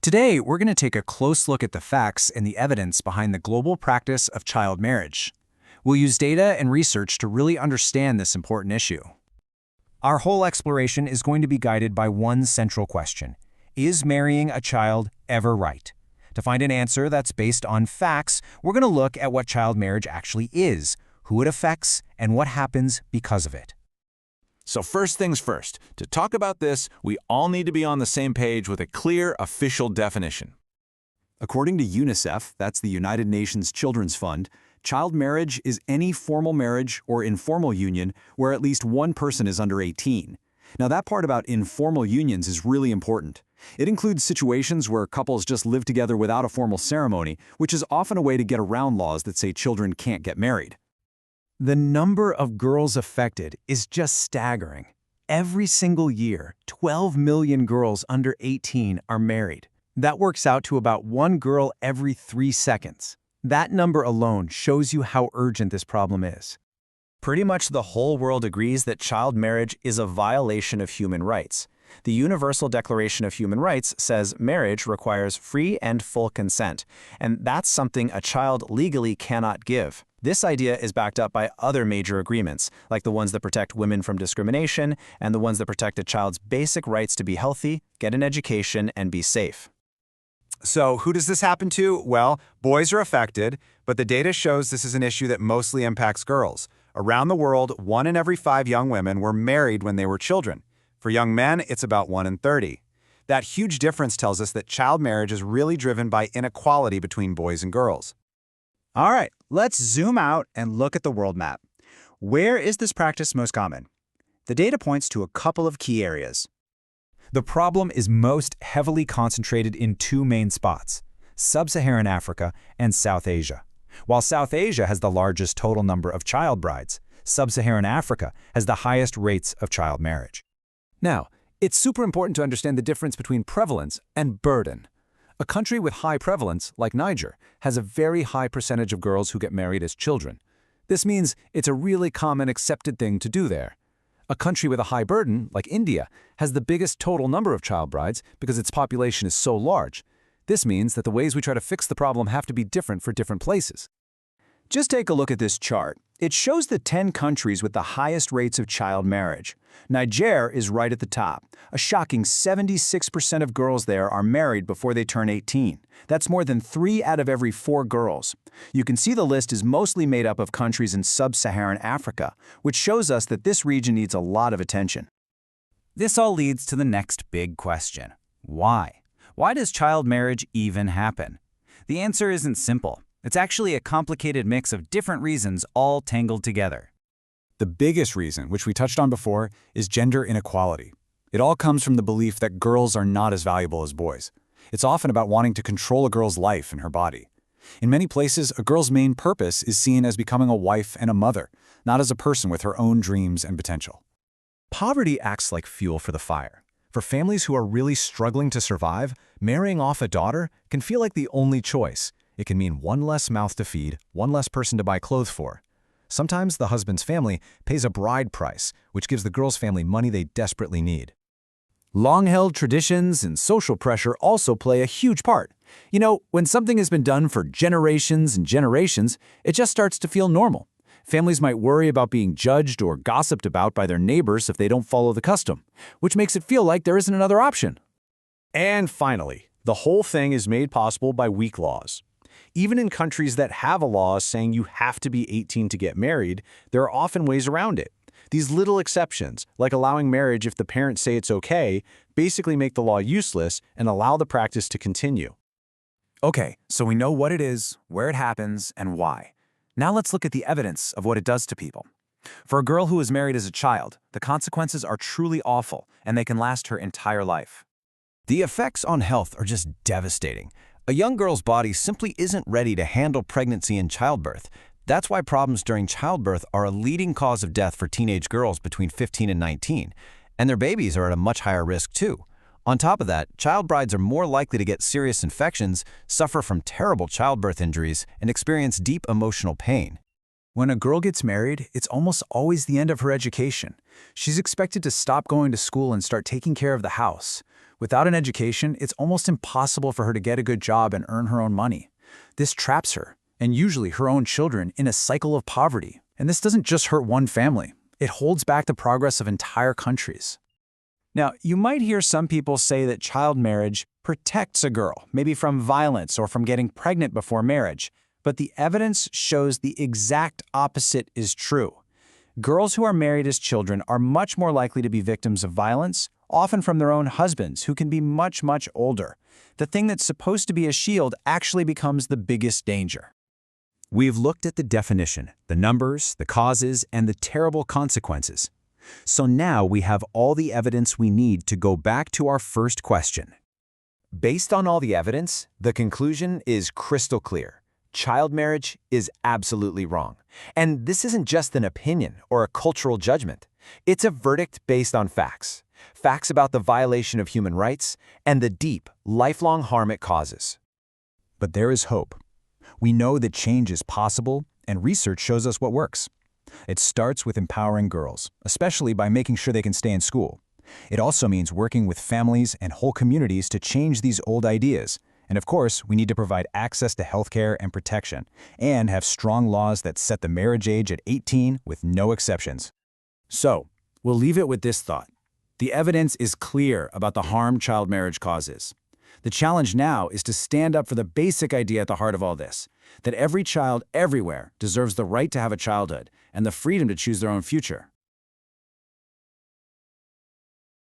Today, we're going to take a close look at the facts and the evidence behind the global practice of child marriage. We'll use data and research to really understand this important issue. Our whole exploration is going to be guided by one central question. Is marrying a child ever right? To find an answer that's based on facts, we're going to look at what child marriage actually is, who it affects, and what happens because of it. So first things first, to talk about this, we all need to be on the same page with a clear, official definition. According to UNICEF, that's the United Nations Children's Fund, child marriage is any formal marriage or informal union where at least one person is under 18. Now that part about informal unions is really important. It includes situations where couples just live together without a formal ceremony, which is often a way to get around laws that say children can't get married. The number of girls affected is just staggering. Every single year, 12 million girls under 18 are married. That works out to about one girl every 3 seconds. That number alone shows you how urgent this problem is. Pretty much the whole world agrees that child marriage is a violation of human rights. The Universal Declaration of Human Rights says marriage requires free and full consent, and that's something a child legally cannot give. This idea is backed up by other major agreements, like the ones that protect women from discrimination and the ones that protect a child's basic rights to be healthy, get an education, and be safe. So who does this happen to? Well, boys are affected, but the data shows this is an issue that mostly impacts girls. Around the world, 1 in every 5 young women were married when they were children. For young men, it's about 1 in 30. That huge difference tells us that child marriage is really driven by inequality between boys and girls. All right, let's zoom out and look at the world map. Where is this practice most common? The data points to a couple of key areas. The problem is most heavily concentrated in 2 main spots: Sub-Saharan Africa and South Asia. While South Asia has the largest total number of child brides, Sub-Saharan Africa has the highest rates of child marriage. Now, it's super important to understand the difference between prevalence and burden. A country with high prevalence, like Niger, has a very high percentage of girls who get married as children. This means it's a really common accepted thing to do there. A country with a high burden, like India, has the biggest total number of child brides because its population is so large. This means that the ways we try to fix the problem have to be different for different places. Just take a look at this chart. It shows the 10 countries with the highest rates of child marriage. Niger is right at the top. A shocking 76% of girls there are married before they turn 18. That's more than 3 out of every 4 girls. You can see the list is mostly made up of countries in Sub-Saharan Africa, which shows us that this region needs a lot of attention. This all leads to the next big question. Why? Why does child marriage even happen? The answer isn't simple. It's actually a complicated mix of different reasons all tangled together. The biggest reason, which we touched on before, is gender inequality. It all comes from the belief that girls are not as valuable as boys. It's often about wanting to control a girl's life and her body. In many places, a girl's main purpose is seen as becoming a wife and a mother, not as a person with her own dreams and potential. Poverty acts like fuel for the fire. For families who are really struggling to survive, marrying off a daughter can feel like the only choice. It can mean one less mouth to feed, one less person to buy clothes for. Sometimes the husband's family pays a bride price, which gives the girl's family money they desperately need. Long-held traditions and social pressure also play a huge part. You know, when something has been done for generations and generations, it just starts to feel normal. Families might worry about being judged or gossiped about by their neighbors if they don't follow the custom, which makes it feel like there isn't another option. And finally, the whole thing is made possible by weak laws. Even in countries that have a law saying you have to be 18 to get married, there are often ways around it. These little exceptions, like allowing marriage if the parents say it's okay, basically make the law useless and allow the practice to continue. Okay, so we know what it is, where it happens, and why. Now let's look at the evidence of what it does to people. For a girl who is married as a child, the consequences are truly awful, and they can last her entire life. The effects on health are just devastating. A young girl's body simply isn't ready to handle pregnancy and childbirth. That's why problems during childbirth are a leading cause of death for teenage girls between 15 and 19, and their babies are at a much higher risk too. On top of that, child brides are more likely to get serious infections, suffer from terrible childbirth injuries, and experience deep emotional pain. When a girl gets married, it's almost always the end of her education. She's expected to stop going to school and start taking care of the house. Without an education, it's almost impossible for her to get a good job and earn her own money. This traps her, and usually her own children, in a cycle of poverty. And this doesn't just hurt one family. It holds back the progress of entire countries. Now, you might hear some people say that child marriage protects a girl, maybe from violence or from getting pregnant before marriage. But the evidence shows the exact opposite is true. Girls who are married as children are much more likely to be victims of violence, often from their own husbands, who can be much, much older. The thing that's supposed to be a shield actually becomes the biggest danger. We've looked at the definition, the numbers, the causes, and the terrible consequences. So now we have all the evidence we need to go back to our first question. Based on all the evidence, the conclusion is crystal clear. Child marriage is absolutely wrong. And this isn't just an opinion or a cultural judgment. It's a verdict based on facts. Facts about the violation of human rights and the deep, lifelong harm it causes. But there is hope. We know that change is possible, and research shows us what works. It starts with empowering girls, especially by making sure they can stay in school. It also means working with families and whole communities to change these old ideas. And of course, we need to provide access to healthcare and protection, and have strong laws that set the marriage age at 18 with no exceptions. So, we'll leave it with this thought. The evidence is clear about the harm child marriage causes. The challenge now is to stand up for the basic idea at the heart of all this, that every child everywhere deserves the right to have a childhood and the freedom to choose their own future.